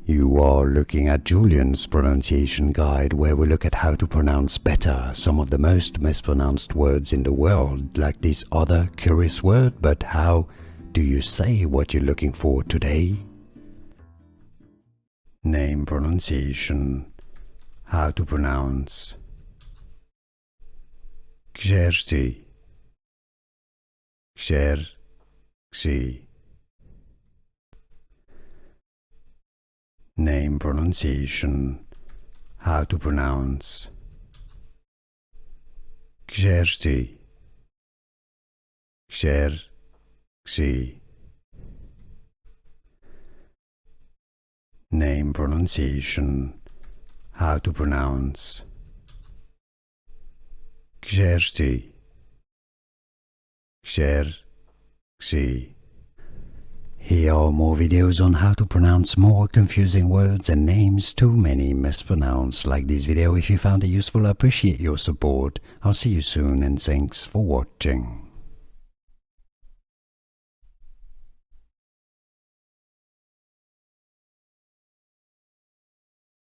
You are looking at Julian's pronunciation guide, where we look at how to pronounce better some of the most mispronounced words in the world, like this other curious word. But how do you say what you're looking for today? Name pronunciation. How to pronounce Gjergji, Gjergji. Name pronunciation. How to pronounce Gjergji, Gjergji. Name pronunciation. How to pronounce Gjergji, Gjergji. Here are more videos on how to pronounce more confusing words and names too many mispronounced. Like this video if you found it useful. I appreciate your support. I'll see you soon and thanks for watching.